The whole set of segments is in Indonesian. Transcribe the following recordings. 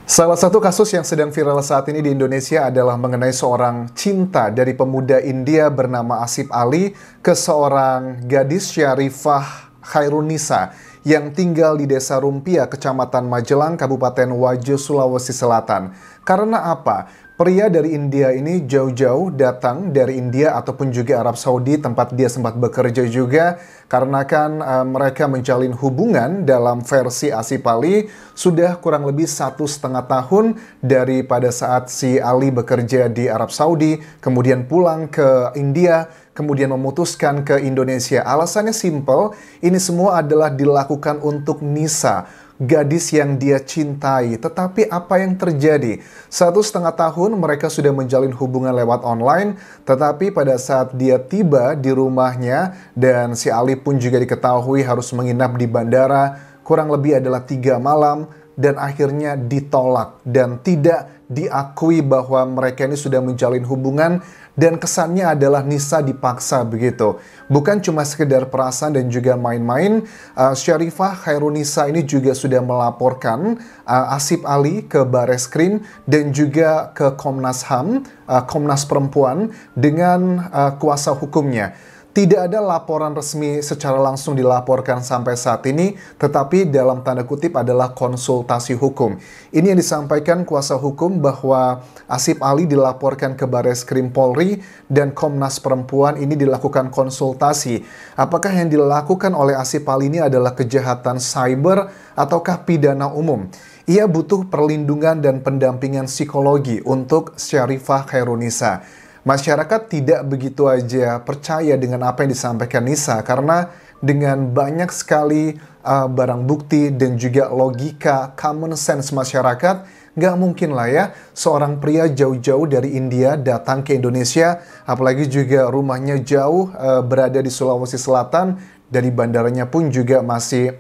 Salah satu kasus yang sedang viral saat ini di Indonesia adalah mengenai seorang cinta dari pemuda India bernama Asif Ali ke seorang gadis Syarifah Khairunisa yang tinggal di Desa Rumpia, Kecamatan Magelang, Kabupaten Wajo, Sulawesi Selatan. Karena apa? Pria dari India ini jauh-jauh datang dari India ataupun juga Arab Saudi, tempat dia sempat bekerja juga, karena kan mereka menjalin hubungan dalam versi Asif Ali sudah kurang lebih 1,5 tahun dari pada saat si Ali bekerja di Arab Saudi, kemudian pulang ke India, kemudian memutuskan ke Indonesia. Alasannya simple, ini semua adalah dilakukan untuk Nisa, gadis yang dia cintai. Tetapi apa yang terjadi? 1,5 tahun mereka sudah menjalin hubungan lewat online, tetapi pada saat dia tiba di rumahnya, dan si Ali pun juga diketahui harus menginap di bandara, kurang lebih adalah 3 malam, dan akhirnya ditolak dan tidak diakui bahwa mereka ini sudah menjalin hubungan, dan kesannya adalah Nisa dipaksa begitu. Bukan cuma sekedar perasaan dan juga main-main, Syarifah Khairunisa ini juga sudah melaporkan Asif Ali ke Bareskrim dan juga ke Komnas HAM, Komnas Perempuan dengan kuasa hukumnya. Tidak ada laporan resmi secara langsung dilaporkan sampai saat ini, tetapi dalam tanda kutip adalah konsultasi hukum. Ini yang disampaikan kuasa hukum bahwa Asif Ali dilaporkan ke Bareskrim Polri dan Komnas Perempuan ini dilakukan konsultasi. Apakah yang dilakukan oleh Asif Ali ini adalah kejahatan cyber ataukah pidana umum? Ia butuh perlindungan dan pendampingan psikologi untuk Syarifah Khairunisa. Masyarakat tidak begitu aja percaya dengan apa yang disampaikan Nisa, karena dengan banyak sekali barang bukti dan juga logika common sense masyarakat, nggak mungkin lah ya seorang pria jauh-jauh dari India datang ke Indonesia, apalagi juga rumahnya jauh berada di Sulawesi Selatan, dari bandaranya pun juga masih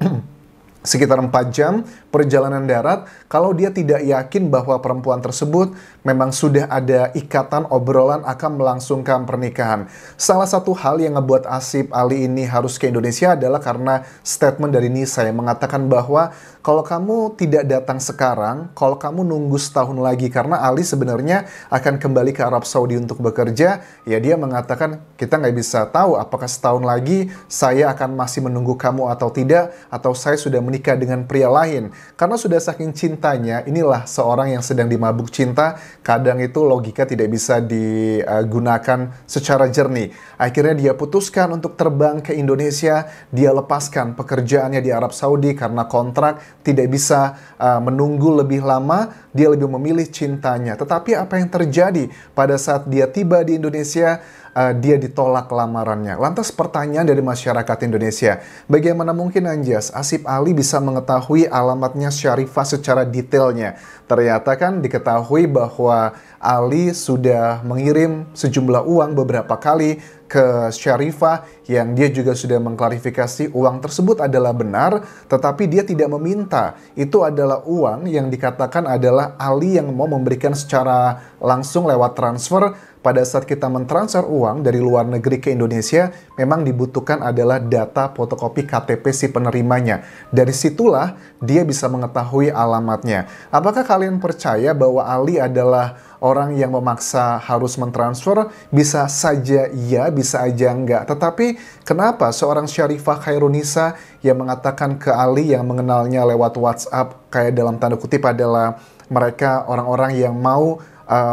sekitar 4 jam perjalanan darat, kalau dia tidak yakin bahwa perempuan tersebut memang sudah ada ikatan obrolan akan melangsungkan pernikahan. Salah satu hal yang ngebuat Asif Ali ini harus ke Indonesia adalah karena statement dari Nisa yang mengatakan bahwa kalau kamu tidak datang sekarang, kalau kamu nunggu setahun lagi, karena Ali sebenarnya akan kembali ke Arab Saudi untuk bekerja, ya dia mengatakan kita nggak bisa tahu apakah setahun lagi saya akan masih menunggu kamu atau tidak, atau saya sudah menikah dengan pria lain. Karena sudah saking cintanya, inilah seorang yang sedang dimabuk cinta, kadang itu logika tidak bisa digunakan secara jernih. Akhirnya dia putuskan untuk terbang ke Indonesia, dia lepaskan pekerjaannya di Arab Saudi karena kontrak tidak bisa menunggu lebih lama, dia lebih memilih cintanya. Tetapi apa yang terjadi pada saat dia tiba di Indonesia? Dia ditolak lamarannya. Lantas pertanyaan dari masyarakat Indonesia, bagaimana mungkin Anjas Asif Ali bisa mengetahui alamatnya Syarifah secara detailnya? Ternyata kan diketahui bahwa Ali sudah mengirim sejumlah uang beberapa kali ke Syarifah, yang dia juga sudah mengklarifikasi uang tersebut adalah benar, tetapi dia tidak meminta. Itu adalah uang yang dikatakan adalah Ali yang mau memberikan secara langsung lewat transfer. Pada saat kita mentransfer uang dari luar negeri ke Indonesia, memang dibutuhkan adalah data fotokopi KTP si penerimanya. Dari situlah dia bisa mengetahui alamatnya. Apakah kalian percaya bahwa Ali adalah orang yang memaksa harus mentransfer? Bisa saja iya, bisa aja enggak. Tetapi kenapa seorang Syarifah Khairunisa yang mengatakan ke Ali yang mengenalnya lewat WhatsApp, kayak dalam tanda kutip adalah mereka orang-orang yang mau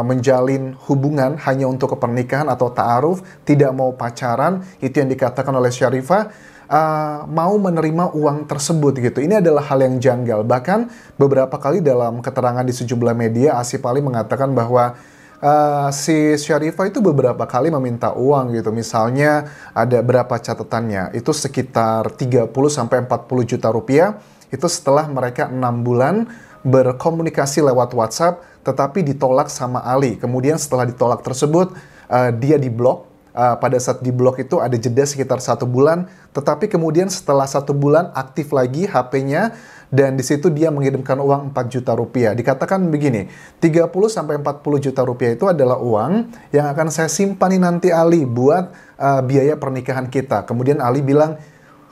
menjalin hubungan hanya untuk pernikahan atau ta'aruf, tidak mau pacaran, itu yang dikatakan oleh Syarifah, mau menerima uang tersebut gitu. Ini adalah hal yang janggal. Bahkan beberapa kali dalam keterangan di sejumlah media, Asif Ali mengatakan bahwa si Syarifah itu beberapa kali meminta uang gitu. Misalnya ada berapa catatannya, itu sekitar 30-40 juta rupiah. Itu setelah mereka 6 bulan berkomunikasi lewat WhatsApp, tetapi ditolak sama Ali. Kemudian setelah ditolak tersebut, dia diblok. Pada saat diblok itu ada jeda sekitar 1 bulan, tetapi kemudian setelah 1 bulan aktif lagi HP-nya, dan di situ dia mengirimkan uang 4 juta rupiah. Dikatakan begini, 30-40 juta rupiah itu adalah uang yang akan saya simpan nanti Ali buat biaya pernikahan kita. Kemudian Ali bilang,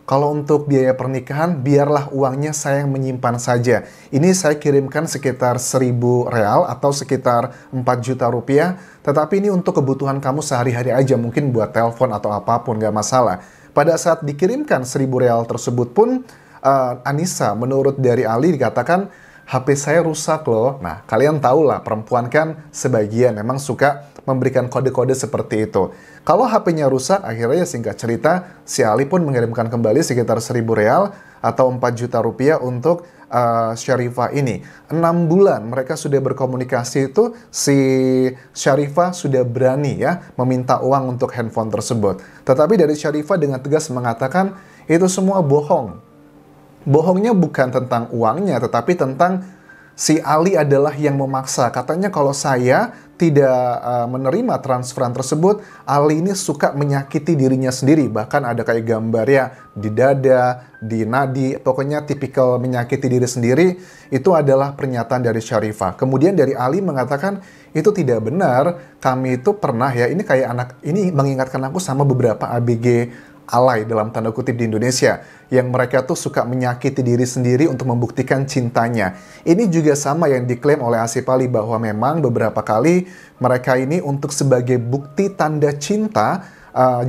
kalau untuk biaya pernikahan, biarlah uangnya saya yang menyimpan saja. Ini saya kirimkan sekitar 1.000 real atau sekitar 4 juta rupiah. Tetapi ini untuk kebutuhan kamu sehari-hari aja, mungkin buat telepon atau apapun, gak masalah. Pada saat dikirimkan 1.000 real tersebut pun, Anissa, menurut dari Ali dikatakan, HP saya rusak loh. Nah, kalian tahu lah, perempuan kan sebagian memang suka memberikan kode-kode seperti itu. Kalau HP-nya rusak, akhirnya singkat cerita, si Ali pun mengirimkan kembali sekitar 1.000 real atau 4 juta rupiah untuk Syarifah ini. 6 bulan mereka sudah berkomunikasi itu, si Syarifah sudah berani ya meminta uang untuk handphone tersebut. Tetapi dari Syarifah dengan tegas mengatakan, itu semua bohong. Bohongnya bukan tentang uangnya, tetapi tentang si Ali adalah yang memaksa. Katanya kalau saya tidak menerima transferan tersebut, Ali ini suka menyakiti dirinya sendiri. Bahkan ada kayak gambar ya, di dada, di nadi, pokoknya tipikal menyakiti diri sendiri. Itu adalah pernyataan dari Syarifah. Kemudian dari Ali mengatakan, itu tidak benar, kami itu pernah ya, ini kayak anak, ini mengingatkan aku sama beberapa ABG alay dalam tanda kutip di Indonesia, yang mereka tuh suka menyakiti diri sendiri untuk membuktikan cintanya. Ini juga sama yang diklaim oleh Asif Ali, bahwa memang beberapa kali mereka ini untuk sebagai bukti tanda cinta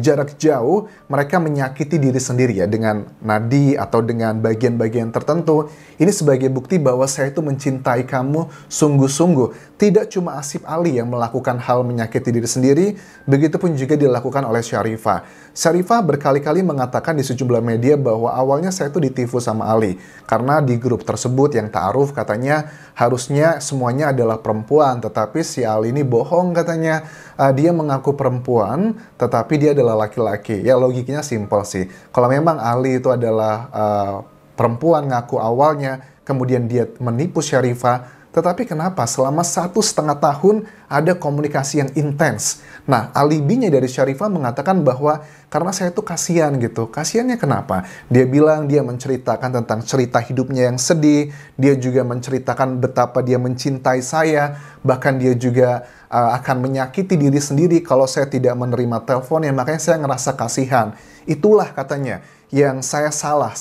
jarak jauh, mereka menyakiti diri sendiri ya dengan nadi atau dengan bagian-bagian tertentu. Ini sebagai bukti bahwa saya itu mencintai kamu sungguh-sungguh. Tidak cuma Asif Ali yang melakukan hal menyakiti diri sendiri, begitupun juga dilakukan oleh Syarifah. Syarifah berkali-kali mengatakan di sejumlah media bahwa awalnya saya itu ditipu sama Ali. Karena di grup tersebut yang ta'aruf katanya harusnya semuanya adalah perempuan, tetapi si Ali ini bohong katanya. Dia mengaku perempuan, tetapi dia adalah laki-laki. Ya logiknya simpel sih. Kalau memang Ali itu adalah perempuan ngaku awalnya, kemudian dia menipu Syarifah, tetapi kenapa selama 1,5 tahun ada komunikasi yang intens? Nah, alibinya dari Syarifah mengatakan bahwa karena saya tuh kasihan gitu. Kasihannya kenapa? Dia bilang dia menceritakan tentang cerita hidupnya yang sedih. Dia juga menceritakan betapa dia mencintai saya. Bahkan dia juga akan menyakiti diri sendiri kalau saya tidak menerima telepon, ya makanya saya ngerasa kasihan. Itulah katanya yang saya salah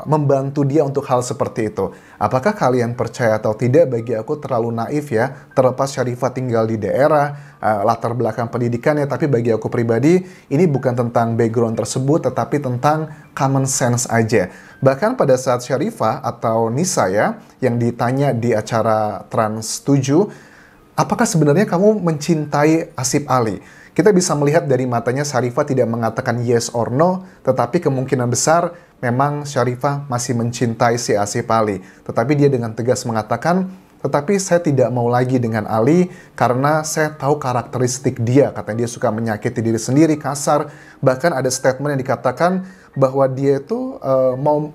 membantu dia untuk hal seperti itu. Apakah kalian percaya atau tidak, bagi aku terlalu naif ya, terlepas Syarifah tinggal di daerah, latar belakang pendidikannya, tapi bagi aku pribadi, ini bukan tentang background tersebut, tetapi tentang common sense aja. Bahkan pada saat Syarifah atau Nisa ya, yang ditanya di acara Trans 7, apakah sebenarnya kamu mencintai Asif Ali? Kita bisa melihat dari matanya Syarifah tidak mengatakan yes or no, tetapi kemungkinan besar memang Syarifah masih mencintai si Asif Ali. Tetapi dia dengan tegas mengatakan, tetapi saya tidak mau lagi dengan Ali karena saya tahu karakteristik dia. Katanya dia suka menyakiti diri sendiri, kasar. Bahkan ada statement yang dikatakan bahwa dia itu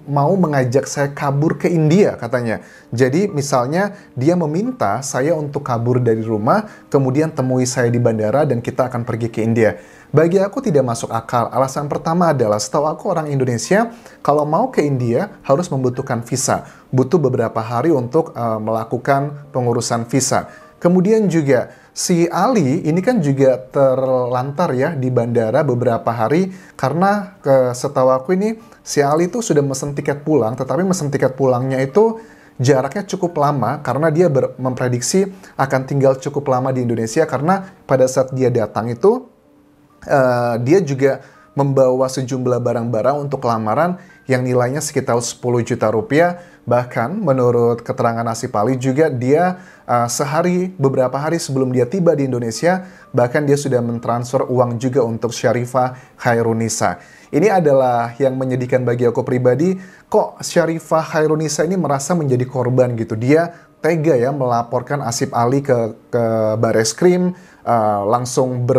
mau mengajak saya kabur ke India katanya. Jadi misalnya dia meminta saya untuk kabur dari rumah, kemudian temui saya di bandara dan kita akan pergi ke India. Bagi aku tidak masuk akal. Alasan pertama adalah setahu aku orang Indonesia kalau mau ke India harus membutuhkan visa. Butuh beberapa hari untuk melakukan pengurusan visa. Kemudian juga si Ali ini kan juga terlantar ya di bandara beberapa hari karena setahu aku ini si Ali itu sudah mesen tiket pulang, tetapi mesen tiket pulangnya itu jaraknya cukup lama karena dia memprediksi akan tinggal cukup lama di Indonesia karena pada saat dia datang itu dia juga membawa sejumlah barang-barang untuk lamaran yang nilainya sekitar 10 juta rupiah. Bahkan menurut keterangan Asif Ali juga dia beberapa hari sebelum dia tiba di Indonesia, bahkan dia sudah mentransfer uang juga untuk Syarifah Khairunisa. Ini adalah yang menyedihkan bagi aku pribadi, kok Syarifah Khairunisa ini merasa menjadi korban gitu. Dia tega ya melaporkan Asif Ali ke Bareskrim, langsung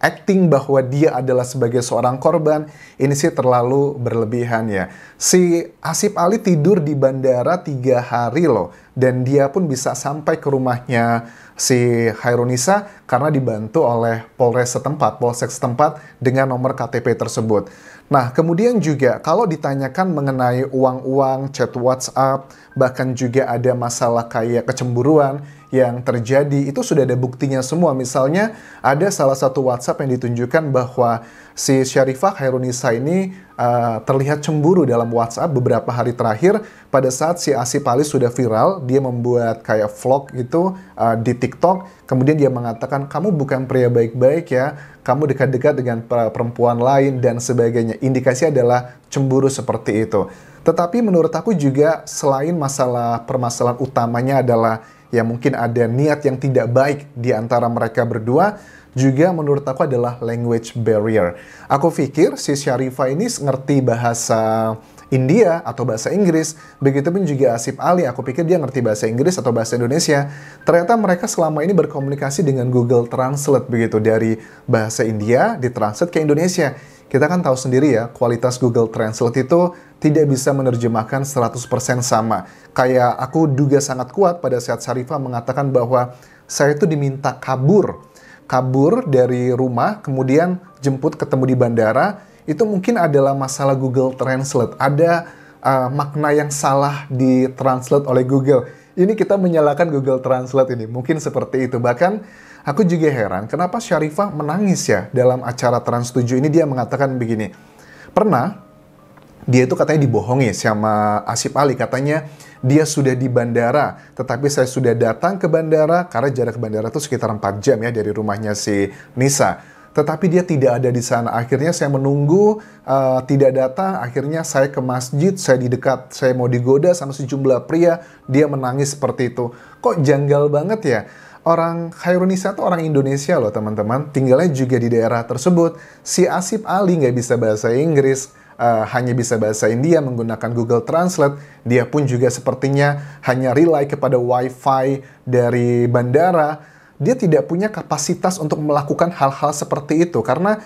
acting bahwa dia adalah sebagai seorang korban. Ini sih terlalu berlebihan ya. Si Asif Ali tidur di bandara 3 hari loh. Dan dia pun bisa sampai ke rumahnya si Khairunisa karena dibantu oleh polsek setempat dengan nomor KTP tersebut. Nah, kemudian juga kalau ditanyakan mengenai uang-uang, chat WhatsApp, bahkan juga ada masalah kayak kecemburuan, yang terjadi itu sudah ada buktinya semua. Misalnya ada salah satu WhatsApp yang ditunjukkan bahwa si Syarifah Khairunisa ini terlihat cemburu dalam WhatsApp beberapa hari terakhir pada saat si Asif Ali sudah viral. Dia membuat kayak vlog gitu di TikTok. Kemudian dia mengatakan, kamu bukan pria baik-baik ya, kamu dekat-dekat dengan perempuan lain dan sebagainya. Indikasi adalah cemburu seperti itu. Tetapi menurut aku juga selain permasalahan utamanya adalah ya mungkin ada niat yang tidak baik di antara mereka berdua, juga menurut aku adalah language barrier. Aku pikir si Syarifah ini ngerti bahasa India atau bahasa Inggris, begitupun juga Asif Ali, aku pikir dia ngerti bahasa Inggris atau bahasa Indonesia. Ternyata mereka selama ini berkomunikasi dengan Google Translate begitu, dari bahasa India ditranslate ke Indonesia. Kita kan tahu sendiri ya, kualitas Google Translate itu tidak bisa menerjemahkan 100% sama. Kayak aku duga sangat kuat pada saat Syarifah mengatakan bahwa saya itu diminta kabur dari rumah, kemudian jemput ketemu di bandara, itu mungkin adalah masalah Google Translate. Ada makna yang salah ditranslate oleh Google. Ini kita menyalahkan Google Translate ini, mungkin seperti itu. Bahkan aku juga heran kenapa Syarifah menangis ya dalam acara Trans 7 ini. Dia mengatakan begini, pernah dia itu katanya dibohongi sama Asif Ali, katanya dia sudah di bandara, tetapi saya sudah datang ke bandara karena jarak ke bandara itu sekitar 4 jam ya dari rumahnya si Nisa. Tetapi dia tidak ada di sana. Akhirnya saya menunggu, tidak datang. Akhirnya saya ke masjid, saya di dekat, saya mau digoda sama sejumlah pria. Dia menangis seperti itu. Kok janggal banget ya? Orang Khairunisa itu orang Indonesia loh teman-teman. Tinggalnya juga di daerah tersebut. Si Asif Ali nggak bisa bahasa Inggris, hanya bisa bahasa India menggunakan Google Translate. Dia pun juga sepertinya hanya rely kepada wifi dari bandara. Dia tidak punya kapasitas untuk melakukan hal-hal seperti itu. Karena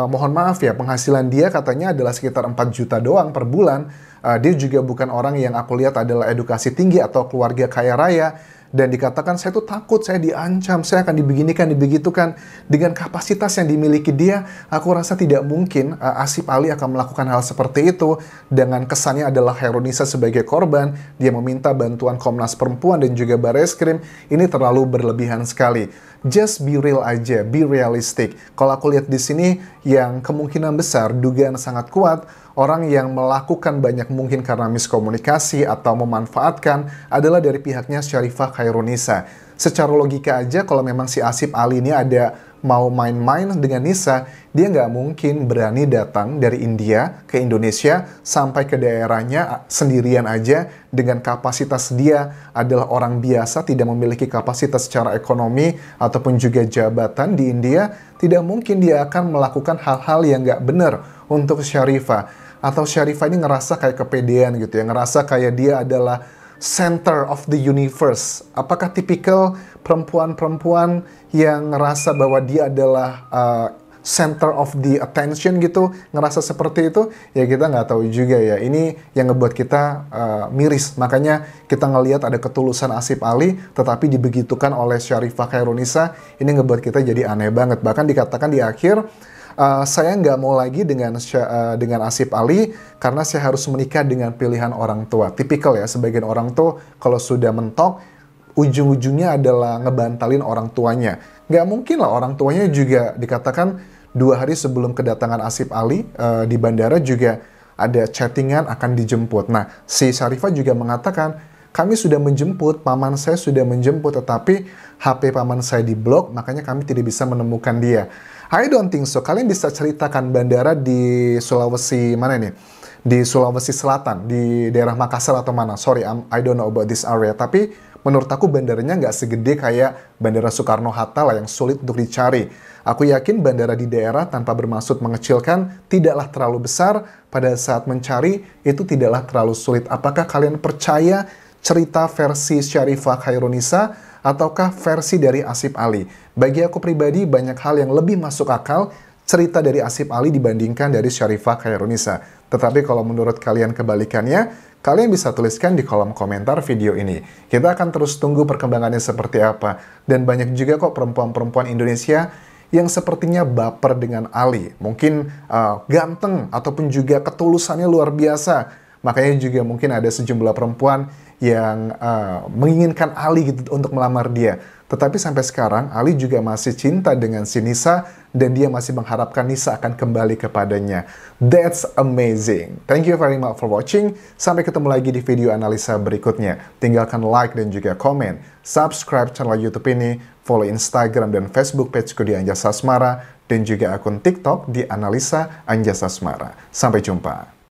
mohon maaf ya, penghasilan dia katanya adalah sekitar 4 juta doang per bulan. Dia juga bukan orang yang aku lihat adalah edukasi tinggi atau keluarga kaya raya. Dan dikatakan saya tuh takut, saya diancam, saya akan dibeginikan, dibegitukan. Dengan kapasitas yang dimiliki dia, aku rasa tidak mungkin Asif Ali akan melakukan hal seperti itu. Dengan kesannya adalah Khairunisa sebagai korban, dia meminta bantuan Komnas Perempuan dan juga Bareskrim. Ini terlalu berlebihan sekali. Just be real aja, be realistic. Kalau aku lihat di sini, yang kemungkinan besar, dugaan sangat kuat, orang yang melakukan banyak mungkin karena miskomunikasi atau memanfaatkan adalah dari pihaknya Syarifah Khairunisa. Secara logika aja, kalau memang si Asif Ali ini ada mau main-main dengan Nisa, dia nggak mungkin berani datang dari India ke Indonesia sampai ke daerahnya sendirian aja dengan kapasitas dia adalah orang biasa, tidak memiliki kapasitas secara ekonomi ataupun juga jabatan di India. Tidak mungkin dia akan melakukan hal-hal yang nggak benar untuk Syarifah. Atau Syarifah ini ngerasa kayak kepedean gitu ya, ngerasa kayak dia adalah center of the universe. Apakah tipikal perempuan-perempuan yang ngerasa bahwa dia adalah center of the attention gitu, ngerasa seperti itu? Ya kita nggak tahu juga ya. Ini yang ngebuat kita miris. Makanya kita ngelihat ada ketulusan Asif Ali, tetapi dibegitukan oleh Syarifah Khairunisa. Ini ngebuat kita jadi aneh banget. Bahkan dikatakan di akhir, saya nggak mau lagi dengan Asif Ali karena saya harus menikah dengan pilihan orang tua. Tipikal ya, sebagian orang tuh kalau sudah mentok, ujung-ujungnya adalah ngebantalin orang tuanya. Nggak mungkin lah orang tuanya juga dikatakan 2 hari sebelum kedatangan Asif Ali di bandara juga ada chattingan akan dijemput. Nah, si Syarifah juga mengatakan, kami sudah menjemput, paman saya sudah menjemput, tetapi HP paman saya diblok, makanya kami tidak bisa menemukan dia. I don't think so. Kalian bisa ceritakan bandara di Sulawesi mana nih? Di Sulawesi Selatan, di daerah Makassar atau mana? Sorry, I don't know about this area. Tapi menurut aku bandaranya nggak segede kayak Bandara Soekarno-Hatta lah yang sulit untuk dicari. Aku yakin bandara di daerah tanpa bermaksud mengecilkan tidaklah terlalu besar. Pada saat mencari itu tidaklah terlalu sulit. Apakah kalian percaya cerita versi Syarifah Khairunisa ataukah versi dari Asif Ali? Bagi aku pribadi, banyak hal yang lebih masuk akal cerita dari Asif Ali dibandingkan dari Syarifah Khairunisa. Tetapi kalau menurut kalian kebalikannya, kalian bisa tuliskan di kolom komentar video ini. Kita akan terus tunggu perkembangannya seperti apa. Dan banyak juga kok perempuan-perempuan Indonesia yang sepertinya baper dengan Ali. Mungkin ganteng ataupun juga ketulusannya luar biasa. Makanya juga mungkin ada sejumlah perempuan yang menginginkan Ali gitu untuk melamar dia. Tetapi sampai sekarang Ali juga masih cinta dengan si Nisa dan dia masih mengharapkan Nisa akan kembali kepadanya. That's amazing. Thank you very much for watching. Sampai ketemu lagi di video analisa berikutnya. Tinggalkan like dan juga komen. Subscribe channel YouTube ini, follow Instagram dan Facebook pageku di Anjas Asmara, dan juga akun TikTok di Analisa Anjas Asmara. Sampai jumpa.